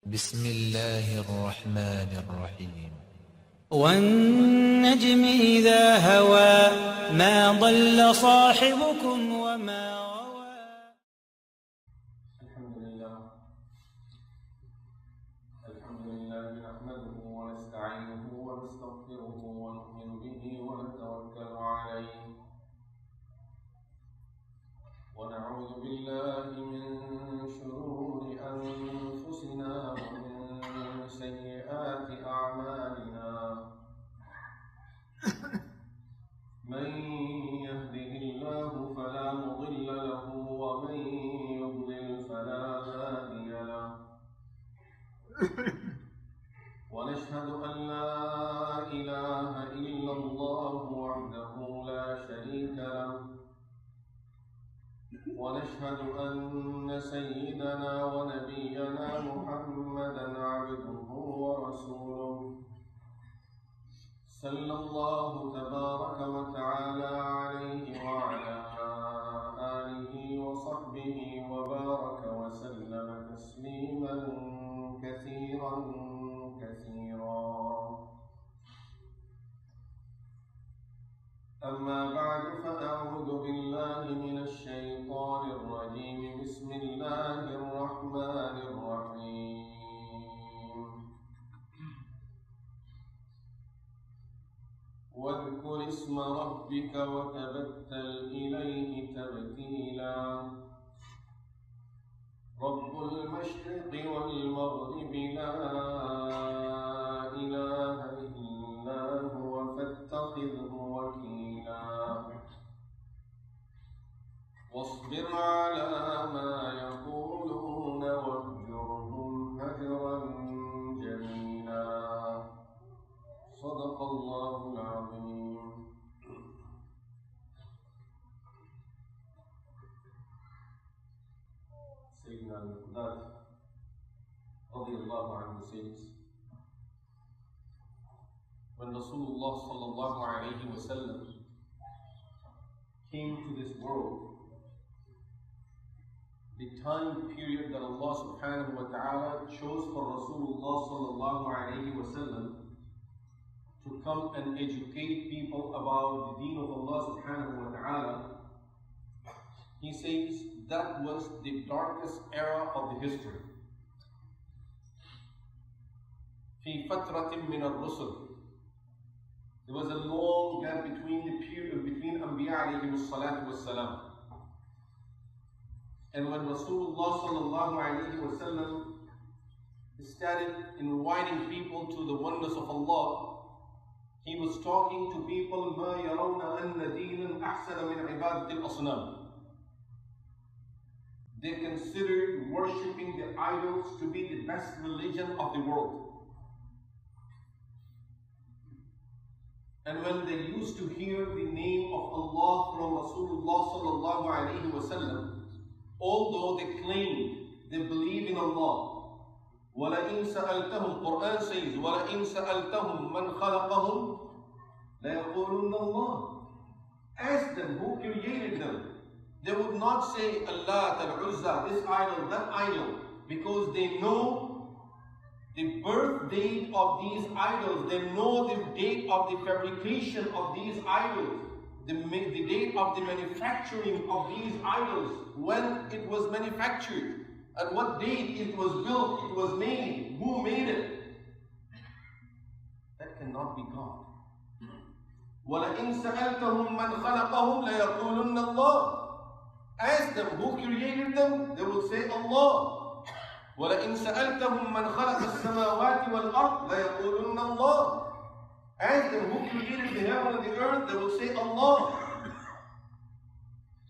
بسم الله الرحمن الرحيم والنجم إذا هوى ما ضل صاحبكم وما غوى. الحمد لله نحمده ونستعينه ونستغفره ونؤمن به ونتوكل عليه ونعوذ بالله من شرور أنفسنا ومن سيئات أعمالنا من يهده الله فلا مضل له ومن يضلل فلا هادي له ونشهد أن لا إله إلا الله وحده لا شريك له ونشهد أن سيدنا ونبينا محمدا عبده ورسوله صلى الله تبارك وتعالى عليه وعلى آله وصحبه وبارك وسلم تسليما كثيرا أما بعد فأعوذ بالله من الشيطان الرجيم بسم الله الرحمن الرحيم واذكر اسم ربك وتبتل إليه تبتيلا رب المشرق والمغرب لا إله إلا هو فاتخذه وكيلا واصبر على ما يقولون واهجرهم هجرا جميلا صدق الله العظيم. Sayyidina al-Qudad radiyallahu anhu says, when Rasulullah sallallahu alayhi wa sallam came to this world, the time period that Allah subhanahu wa ta'ala chose for Rasulullah sallallahu alayhi wa sallam to come and educate people about the deen of Allah subhanahu wa ta'ala, he says that was the darkest era of the history. في فترة من الرسل, there was a long gap between the period between Anbiya alayhi salatu wassalam. And when Rasulullah sallallahu alayhi wa sallam started inviting people to the oneness of Allah, he was talking to people ما يرون أن دينا أحسن من عبادة الأصنام. They considered worshipping the idols to be the best religion of the world. And when they used to hear the name of Allah from Rasulullah sallallahu alayhi wa sallam, although they claimed they believe in Allah, وَلَئِن سَأَلْتَهُمْ, Quran says, وَلَئِن سَأَلْتَهُمْ مَنْ خَلَقَهُمْ لَيَقُولُنَّ اللَّهُ. Ask them who created them. They would not say Allah, Al-Uzza, this idol, that idol, because they know the birth date of these idols, they know the date of the fabrication of these idols, the date of the manufacturing of these idols, when it was manufactured, at what date it was built, it was made, who made it. That cannot be God. وَلَئِن سَأَلْتَهُمْ مَنْ خَلَقَهُمْ لَيَقُولُنَّ اللَّهُ. Ask them who created them, they will say Allah. وَلَئِن سَأَلْتَهُمْ مَنْ خَلَقَ السَّمَاوَاتِ وَالْأَرْضِ لَيَقُولُنَّ اللَّهُ. Ask them who created the heaven and the earth, they will say Allah.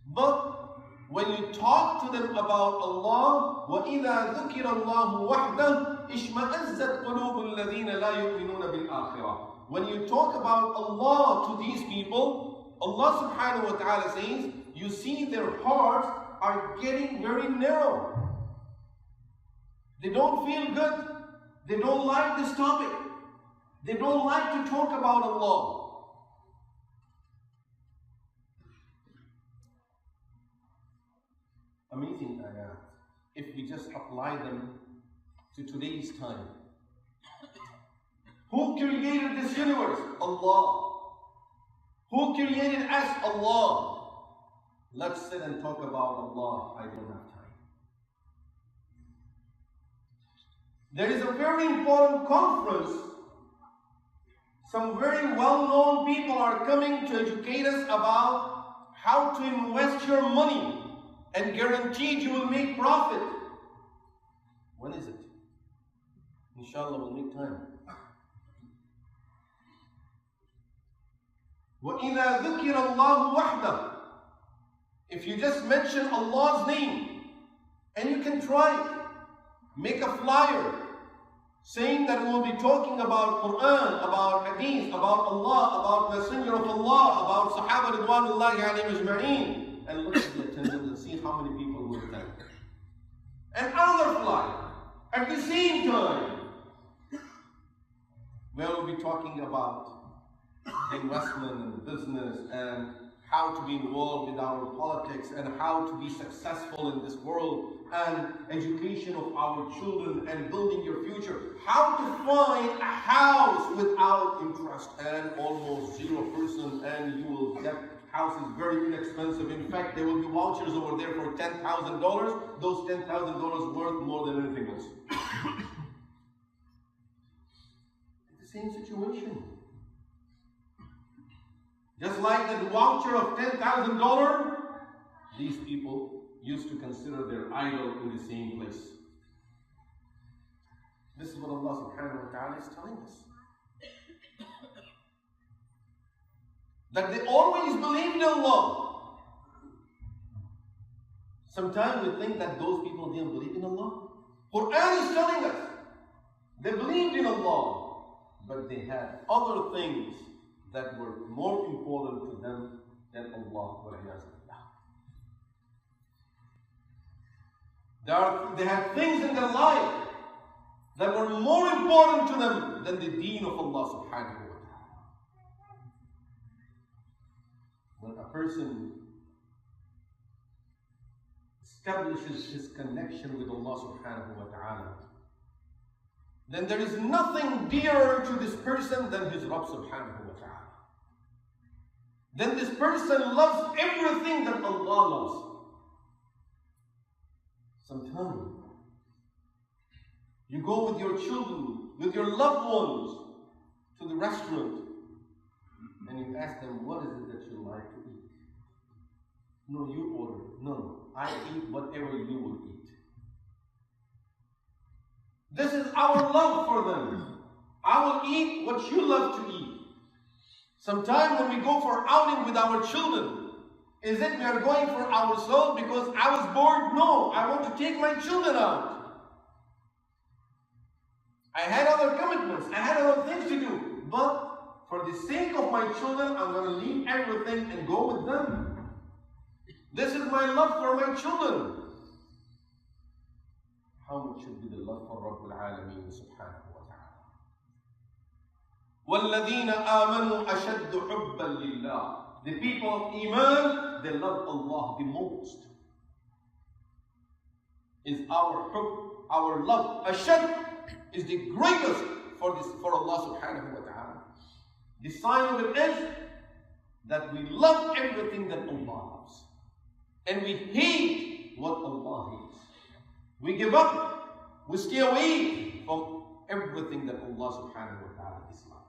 But when you talk to them about Allah, وَإِذَا ذُكِرَ اللَّهُ وَحْدَهُ إِشْمَأَزَّتْ قُلُوبُ الَّذِينَ لَا يُؤْمِنُونَ بِالْآخِرَةِ. When you talk about Allah to these people, Allah subhanahu wa ta'ala says, you see their hearts are getting very narrow. They don't feel good. They don't like this topic. They don't like to talk about Allah. Amazing ayat. If we just apply them to to today's time. Who created this universe? Allah. Who created us? Allah. Let's sit and talk about Allah. I don't have time. There is a very important conference. Some very well-known people are coming to educate us about how to invest your money and guaranteed you will make profit. When is it? Inshallah, we'll make time. وَإِذَا ذُكِرَ اللَّهُ وَحْدَهُ. If you just mention Allah's name, and you can try it, make a flyer saying that we'll be talking about Quran, about Hadith, about Allah, about Messenger of Allah, about Sahaba Ridwanullahi alayhim ajma'een, and look at the attendance and see how many people will attend. And another flyer at the same time, where we'll be talking about the investment and the business and how to be involved with our politics and how to be successful in this world and education of our children and building your future. How to find a house without interest and almost 0%, and you will get houses very inexpensive. In fact, there will be vouchers over there for $10,000. Those $10,000 worth more than anything else. It's the same situation. Just like that voucher of $10,000, these people used to consider their idol in the same place. This is what Allah subhanahu wa ta'ala is telling us. That they always believed in Allah. Sometimes we think that those people didn't believe in Allah. Quran is telling us they believed in Allah, but they had other things that were more important to them than Allah. They had things in their life that were more important to them than the deen of Allah subhanahu wa ta'ala. When a person establishes his connection with Allah subhanahu wa ta'ala, then there is nothing dearer to this person than his Rabb subhanahu wa ta'ala. Then this person loves everything that Allah loves. Sometimes you go with your children, with your loved ones to the restaurant and you ask them, what is it that you like to eat? No, you order. No, I eat whatever you will eat. This is our love for them. I will eat what you love to eat. Sometimes when we go for outing with our children, is it we are going for ourselves because I was bored? No, I want to take my children out. I had other commitments, I had other things to do, but for the sake of my children, I'm going to leave everything and go with them. This is my love for my children. How much should be the love for Rabbul Alameen subhanahu wa ta'ala? وَالَّذِينَ آمَنُوا أَشَدُّ حُبًّا لِلَّهِ. The people of Iman, they love Allah the most. Is our hub, our love, ashad, is the greatest for Allah subhanahu wa ta'ala. The sign of it is that we love everything that Allah loves. And we hate what Allah hates. We give up, we stay away from everything that Allah subhanahu wa ta'ala dislikes.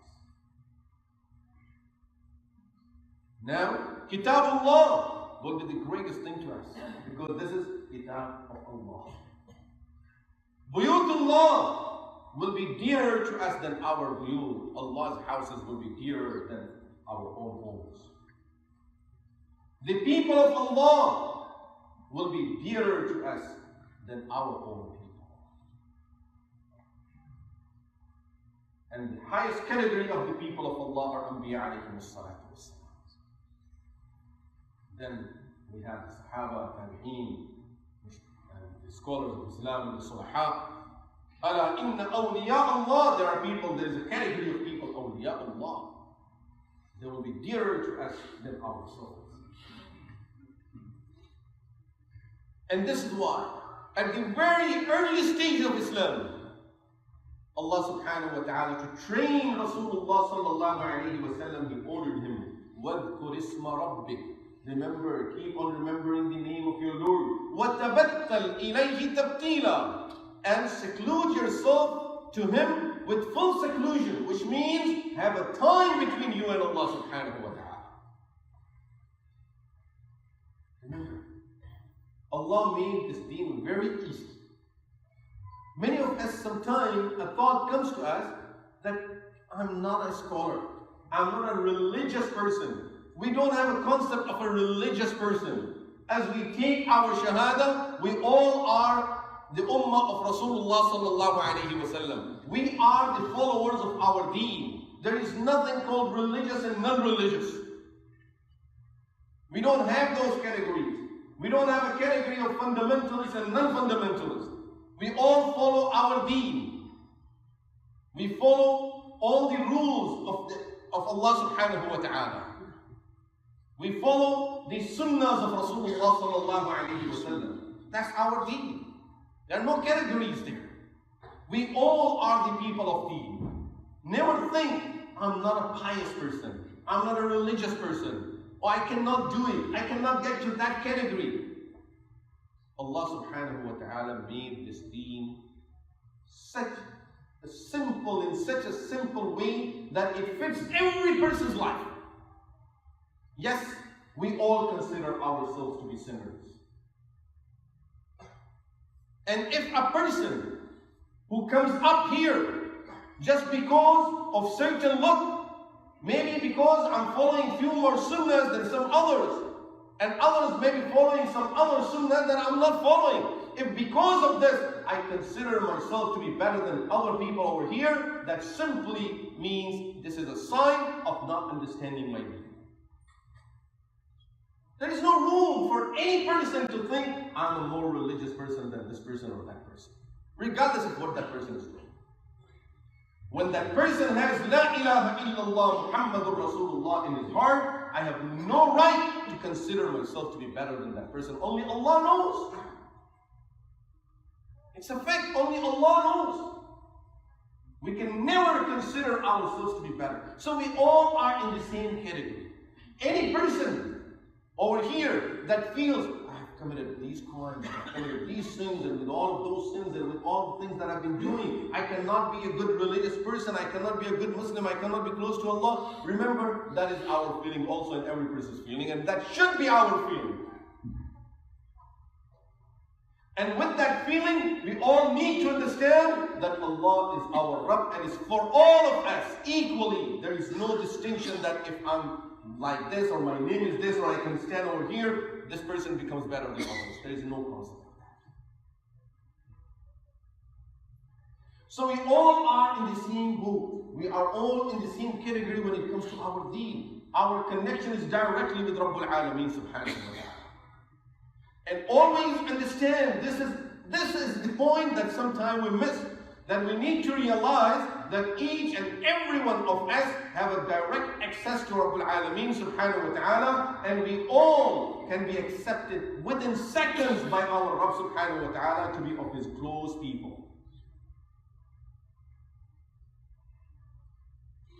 Now, Kitabullah will be the greatest thing to us because this is Kitab of Allah. Buyutullah will be dearer to us than our buyut. Allah's houses will be dearer than our own homes. The people of Allah will be dearer to us than our own people. And the highest category of the people of Allah are Anbiya alayhim as-salatu was-salam. Then we have the Sahaba, Tabi'een, and the scholars of Islam and the Sulaha. Ala inna awliya Allah, there are people, there is a category of people, awliya Allah. They will be dearer to us than our souls. And this is why, at the very early stage of Islam, Allah subhanahu wa ta'ala to train Rasulullah sallallahu alayhi wa sallam, He ordered him, وَاذْكُرِ اسْمَ رَبِّكَ. Remember, keep on remembering the name of your Lord. وَتَبَتَّلْ إِلَيْهِ تَبْتِيلًا. And seclude yourself to Him with full seclusion, which means have a time between you and Allah subhanahu wa ta'ala. Remember, Allah made this deen very easy. Many of us, sometimes a thought comes to us that I'm not a scholar, I'm not a religious person. We don't have a concept of a religious person. As we take our shahada, we all are the ummah of Rasulullah sallallahu alayhi wa sallam. We are the followers of our deen. There is nothing called religious and non-religious. We don't have those categories. We don't have a category of fundamentalists and non-fundamentalists. We all follow our deen. We follow all the rules of Allah subhanahu wa ta'ala. We follow the sunnahs of Rasulullah sallallahu alayhi wa sallam. That's our deen. There are no categories there. We all are the people of deen. Never think, I'm not a pious person. I'm not a religious person. Or I cannot do it. I cannot get to that category. Allah subhanahu wa ta'ala made this deen in such a simple way that it fits every person's life. Yes, we all consider ourselves to be sinners. And if a person who comes up here just because of certain look, maybe because I'm following few more sunnahs than some others, and others may be following some other sunnah that I'm not following. If because of this, I consider myself to be better than other people over here, that simply means this is a sign of not understanding my deen. There is no room for any person to think, I'm a more religious person than this person or that person, regardless of what that person is doing. When that person has La ilaha illallah Muhammadur Rasulullah in his heart, I have no right to consider myself to be better than that person. Only Allah knows. It's a fact, only Allah knows. We can never consider ourselves to be better. So we all are in the same category. Any person over here that feels, I have committed these crimes, I have committed these sins, and with all of those sins and with all the things that I've been doing, I cannot be a good religious person, I cannot be a good Muslim, I cannot be close to Allah. Remember, that is our feeling also, and every person's feeling, and that should be our feeling. And with that feeling, we all need to understand that Allah is our Rabb and is for all of us equally. There is no distinction that if I'm like this, or my name is this, or I can stand over here, this person becomes better than others. There is no concept of that. So we all are in the same boat. We are all in the same category when it comes to our deen. Our connection is directly with Rabbul Alameen subhanahu wa ta'ala. And always understand, this is the point that sometimes we miss, that we need to realize that each and every one of us have a direct access to Rabbul Alameen subhanahu wa ta'ala, and we all can be accepted within seconds by our Rabb subhanahu wa ta'ala to be of His close people.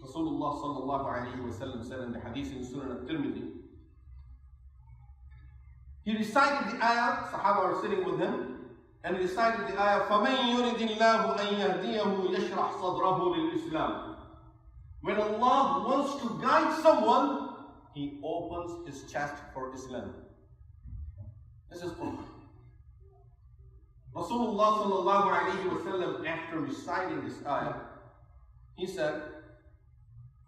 Rasulullah sallallahu alayhi wa sallam said in the hadith in Sunan al-Tirmidhi, he recited the ayah, Sahaba were sitting with him, and he recited the ayah, فَمَنْ يُرِدِ اللَّهُ أَنْ يَهْدِيَهُ يَشْرَحْ صَدْرَهُ لِلْإِسْلَامِ. When Allah wants to guide someone, He opens his chest for Islam. This is Quran. Rasulullah sallallahu alayhi wa sallam, after reciting this ayah, he said,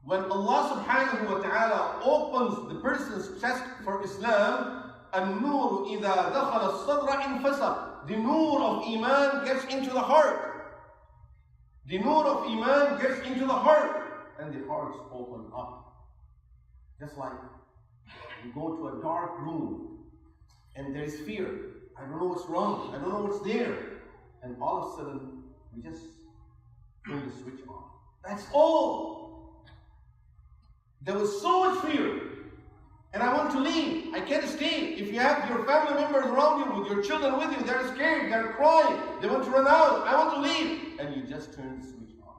when Allah subhanahu wa ta'ala opens the person's chest for Islam, النور إذا دخل الصدر انفسق. The nur of Iman gets into the heart. The nur of Iman gets into the heart, and the hearts open up. Just like you go to a dark room and there is fear. I don't know what's wrong. I don't know what's there. And all of a sudden, we just turn the switch on. That's all. There was so much fear. And I want to leave. I can't stay. If you have your family members around you, with your children with you, they're scared, they're crying, they want to run out. I want to leave. And you just turn the switch on.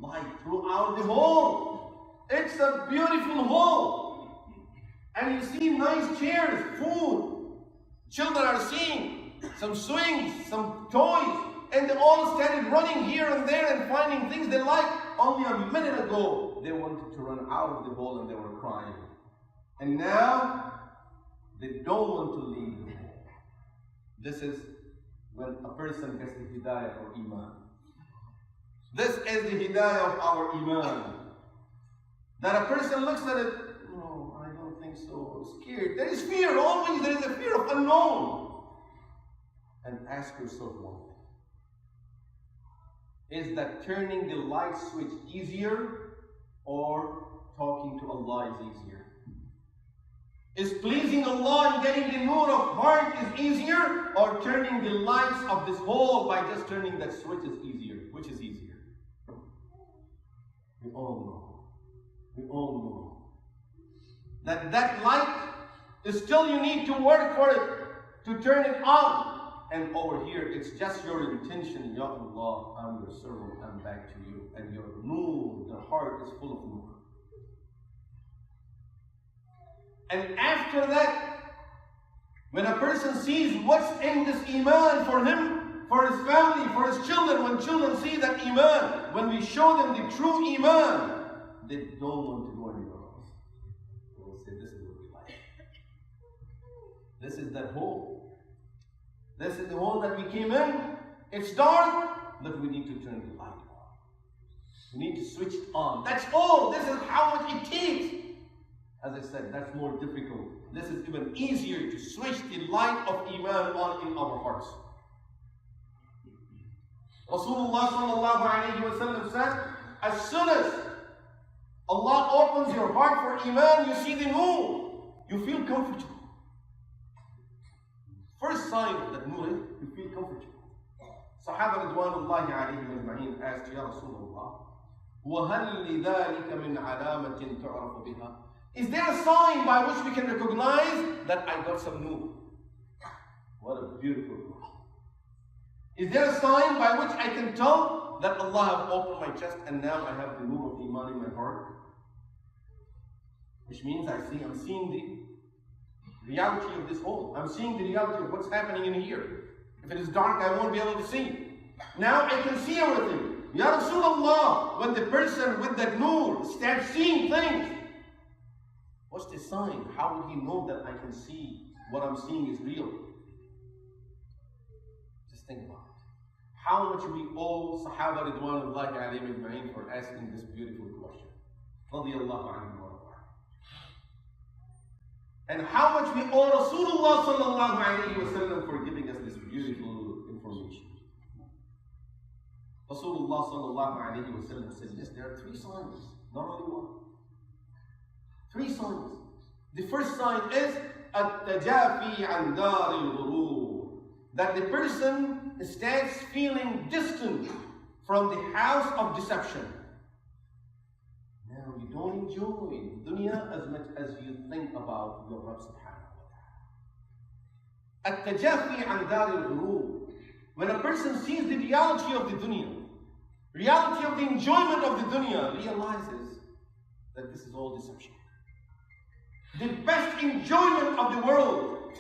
light throughout the hole. It's a beautiful hole. And you see nice chairs, food. Children are seeing some swings, some toys, and they all started running here and there and finding things they like. Only a minute ago, they wanted to run out of the hole and they were crying. And now, they don't want to leave the hole. This is when a person gets the hidayah for iman. This is the hidayah of our iman. That a person looks at it, no, I don't think so, I'm scared. There is fear, always there is a fear of unknown. And ask yourself one thing. Is that turning the light switch easier or talking to Allah is easier? Is pleasing Allah and getting the nur of heart is easier, or turning the lights of this hole by just turning that switch is easier? Which is easier? We all know. We all know. That light is still, you need to work for it, to turn it on. And over here, it's just your intention. Ya Allah, I'm your servant, I'm back to you. And your nur, the heart is full of nur. And after that, when a person sees what's in this iman for him, for his family, for his children, when children see that iman, when we show them the true iman, they don't want to go anywhere else. They will say, this is what we like. This is that hole. This is the hole that we came in. It's dark, but we need to turn the light on. We need to switch it on. That's all. This is how much it takes. As I said, that's more difficult. This is even easier to switch the light of iman on in our hearts. Rasulullah sallallahu alayhi wa sallam said, as soon as Allah opens your heart for iman, you see the nur, you feel comfortable. First sign of that nur is you feel comfortable. Sahaba ridwanullahi alayhim ajma'in asked, Ya Rasulullah, وَهَلْ لِذَلِكَ مِنْ عَلَامَةٍ تُعْرَفُ بِهَا? Is there a sign by which we can recognize that I got some nur? What a beautiful nur. Is there a sign by which I can tell that Allah has opened my chest and now I have the nur of iman in my heart? Which means I'm seeing the reality of this hole. I'm seeing the reality of what's happening in here. If it is dark, I won't be able to see. Now I can see everything. Ya Rasulullah, when the person with that nur starts seeing things, what's the sign? How would he know that I can see what I'm seeing is real? Just think about it. How much we owe Sahaba ridwanullahi alayhim ajma'in for asking this beautiful question. Radiyallahu anhu wa radiya. And how much we owe Rasulullah sallallahu alayhi wa sallam for giving us this beautiful information. Rasulullah sallallahu alayhi wa sallam said, yes, there are 3 signs, not only one. 3 signs. The first sign is التجافي عن دار الغرور, that the person starts feeling distant from the house of deception. Now you don't enjoy dunya as much as you think about your Rabb subhanahu wa ta'ala. التجافي عن دار الغرور, when a person sees the reality of the dunya, reality of the enjoyment of the dunya, realizes that this is all deception. The best enjoyment of the world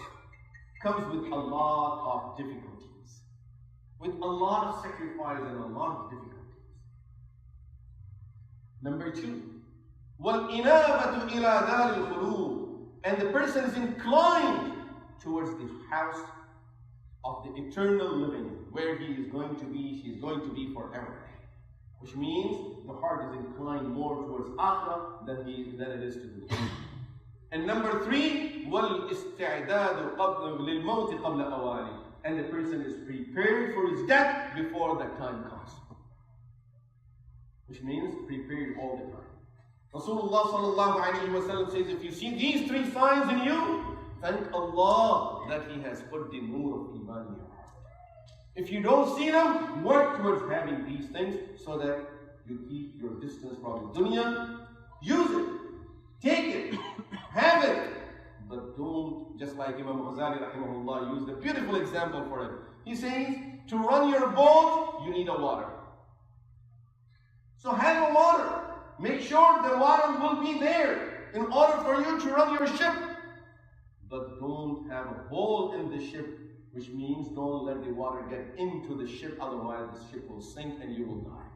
comes with a lot of difficulties, with a lot of sacrifice and a lot of difficulties. Number 2, وَالْإِنَابَةُ إِلَى دَارِ الْخُلُودِ, and the person is inclined towards the house of the eternal living, where he is going to be, she is going to be forever. Which means the heart is inclined more towards akhirah than it is to dunya. And number 3, وَالْإِسْتِعْدَادُ لِلْمَوْتِ قَبْلَ أَوَانِهِ, and the person is prepared for his death before that time comes. Which means prepared all the time. Rasulullah sallallahu alayhi wa sallam says, if you see these 3 signs in you, thank Allah that He has put the nur of iman in your heart. If you don't see them, work towards having these things so that you keep your distance from the dunya. Use it. Take it. Have it. But don't, just like Imam Ghazali rahimahullah used a beautiful example for it. He says, to run your boat, you need a water. So handle water. Make sure the water will be there in order for you to run your ship. But don't have a hole in the ship, which means don't let the water get into the ship, otherwise the ship will sink and you will die.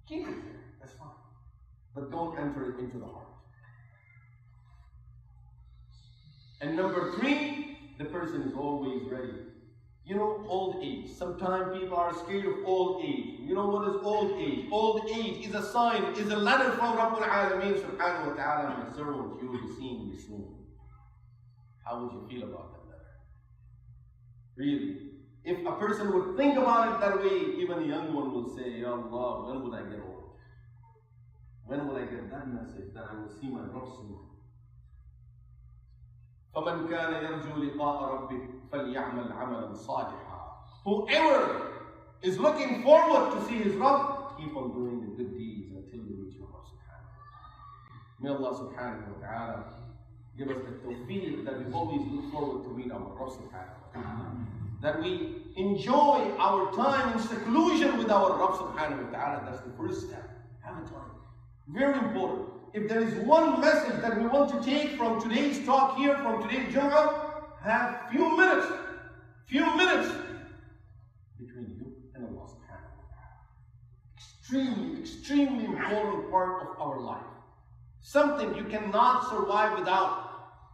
Keep it there, that's fine. But don't enter it into the heart. And number 3, the person is always ready. You know, old age. Sometimes people are scared of old age. You know what is old age? Old age is a sign, is a letter from Rabbul Alameen subhanahu wa ta'ala. My servant, you will be seeing me soon. How would you feel about that letter? Really? If a person would think about it that way, even a young one will say, Ya Allah, when will I get old? When will I get that message that I will see my Rabb soon? فَمَنْ كَانَ يَرْجُو لِقَاءَ رَبِّهِ فَلْيَعْمَلْ عَمَلًا صَالِحًا. Whoever is looking forward to see his Rabb, keep on doing the good deeds until you reach your Rabb subhanahu wa ta'ala. May Allah subhanahu wa ta'ala give us the tawfiq that we always look forward to meet our Rabb subhanahu wa ta'ala. That we enjoy our time in seclusion with our Rabb subhanahu wa ta'ala. That's the first step. Have a time. Very important. If there is one message that we want to take from today's talk here, from today's Jum'ah, have few minutes between you and Allah subhanahu wa ta'ala. Extremely important part of our life. Something you cannot survive without.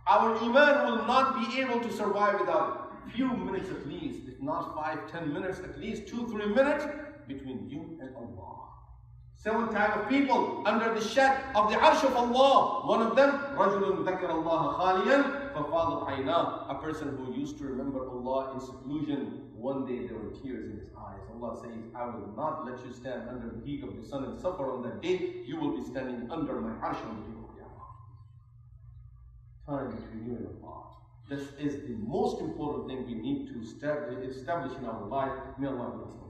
Our iman will not be able to survive without it. Few minutes at least, if not 5-10 minutes, at least 2-3 minutes between you and Allah. 7 types of people under the shed of the arsh of Allah. One of them, رَجُلٌ ذَكَرَ اللَّهَ خَالِيًا فَفَاضَتْ عَيْنَاهُ. A person who used to remember Allah in seclusion, one day there were tears in his eyes. Allah says, I will not let you stand under the heat of the sun and suffer on that day. You will be standing under my arsh on the day of Qiyamah. Time between you and Allah. This is the most important thing we need to establish in our life. May Allah bless us.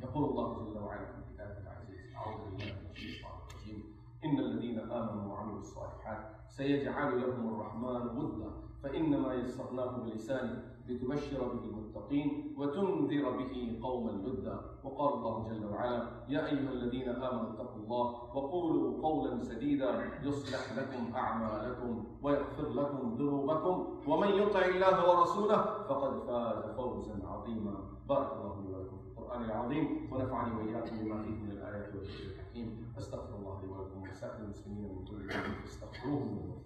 يقول الله جل وعلا في كتابه العزيز أعوذ بالله من الشيطان الرجيم إن الذين آمنوا وعملوا الصالحات سيجعل لهم الرحمن ودا فإنما يسرناه بلسانه لتبشر به المتقين وتنذر به قوما لدا وقال الله جل وعلا يا أيها الذين آمنوا اتقوا الله وقولوا قولا سديدا يصلح لكم أعمالكم ويغفر لكم ذنوبكم ومن يطع الله ورسوله فقد فاز فوزا عظيما. بارك الله لي ولكم في القرآن العظيم ونفعني وإياكم بما فيه من الآيات والذكر الحكيم. أستغفر الله لي ولكم ولسائر المسلمين من كل ذنب فاستغفروه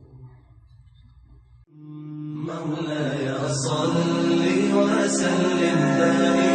إنه مولاي صل وسلم دائما